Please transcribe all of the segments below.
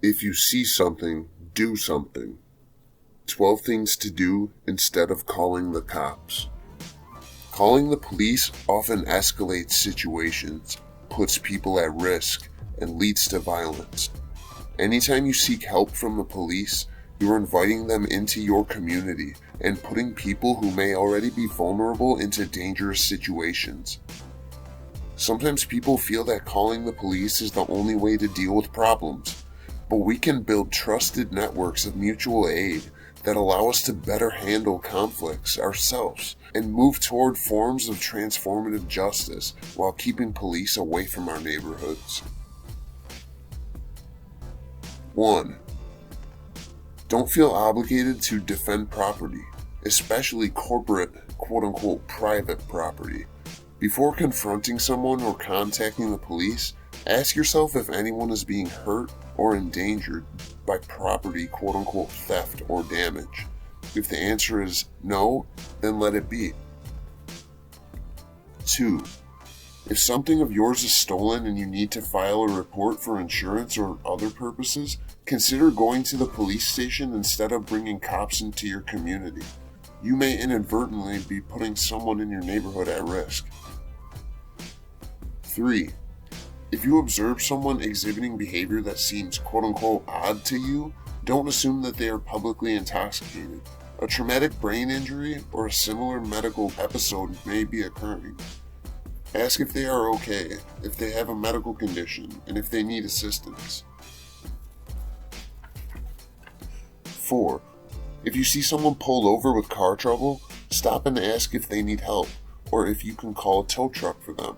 If you see something, do something. 12 things to do instead of calling the cops. Calling the police often escalates situations, puts people at risk, and leads to violence. Anytime you seek help from the police, you are inviting them into your community and putting people who may already be vulnerable into dangerous situations. Sometimes people feel that calling the police is the only way to deal with problems, but we can build trusted networks of mutual aid that allow us to better handle conflicts ourselves and move toward forms of transformative justice while keeping police away from our neighborhoods. 1. Don't feel obligated to defend property, especially corporate, quote-unquote, private property. Before confronting someone or contacting the police, ask yourself if anyone is being hurt or endangered by property, quote-unquote, theft or damage. If the answer is no, then let it be. 2. If something of yours is stolen and you need to file a report for insurance or other purposes, consider going to the police station instead of bringing cops into your community. You may inadvertently be putting someone in your neighborhood at risk. 3. If you observe someone exhibiting behavior that seems quote-unquote odd to you, don't assume that they are publicly intoxicated. A traumatic brain injury or a similar medical episode may be occurring. Ask if they are okay, if they have a medical condition, and if they need assistance. 4. If you see someone pulled over with car trouble, stop and ask if they need help, or if you can call a tow truck for them.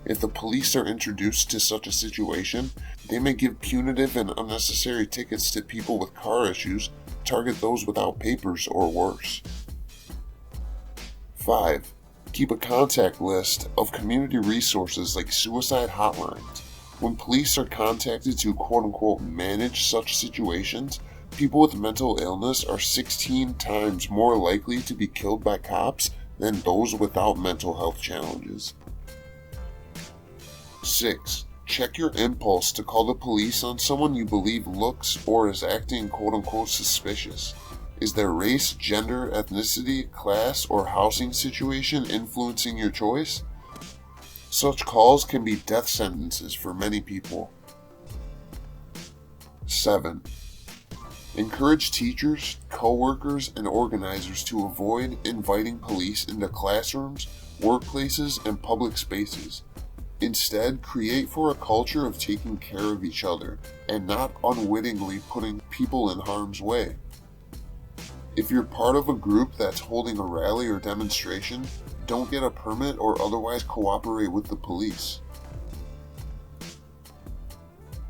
If the police are introduced to such a situation, they may give punitive and unnecessary tickets to people with car issues, target those without papers, or worse. 5. Keep a contact list of community resources like suicide hotlines. When police are contacted to quote-unquote manage such situations, people with mental illness are 16 times more likely to be killed by cops than those without mental health challenges. 6. Check your impulse to call the police on someone you believe looks or is acting quote-unquote suspicious. Is their race, gender, ethnicity, class, or housing situation influencing your choice? Such calls can be death sentences for many people. 7. Encourage teachers, co-workers, and organizers to avoid inviting police into classrooms, workplaces, and public spaces. Instead, create for a culture of taking care of each other and not unwittingly putting people in harm's way. If you're part of a group that's holding a rally or demonstration, don't get a permit or otherwise cooperate with the police.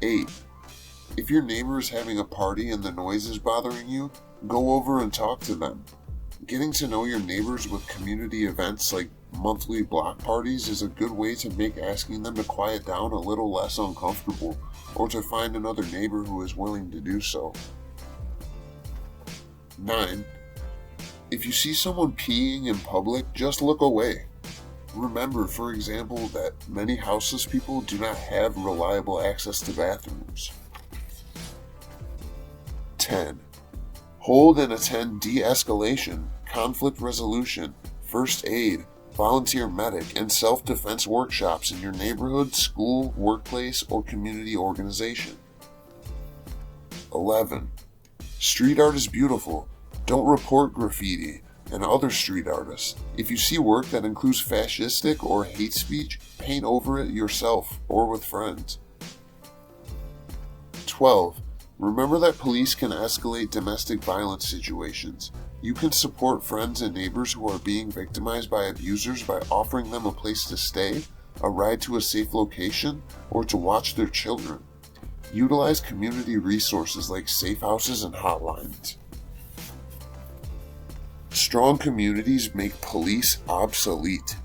8. If your neighbor is having a party and the noise is bothering you, go over and talk to them. Getting to know your neighbors with community events like monthly block parties is a good way to make asking them to quiet down a little less uncomfortable, or to find another neighbor who is willing to do so. 9. If you see someone peeing in public, just look away. Remember, for example, that many houseless people do not have reliable access to bathrooms. 10. Hold and attend de-escalation, conflict resolution, first aid, volunteer medic, and self-defense workshops in your neighborhood, school, workplace, or community organization. 11. Street art is beautiful. Don't report graffiti and other street artists. If you see work that includes fascistic or hate speech, paint over it yourself or with friends. 12. Remember that police can escalate domestic violence situations. You can support friends and neighbors who are being victimized by abusers by offering them a place to stay, a ride to a safe location, or to watch their children. Utilize community resources like safe houses and hotlines. Strong communities make police obsolete.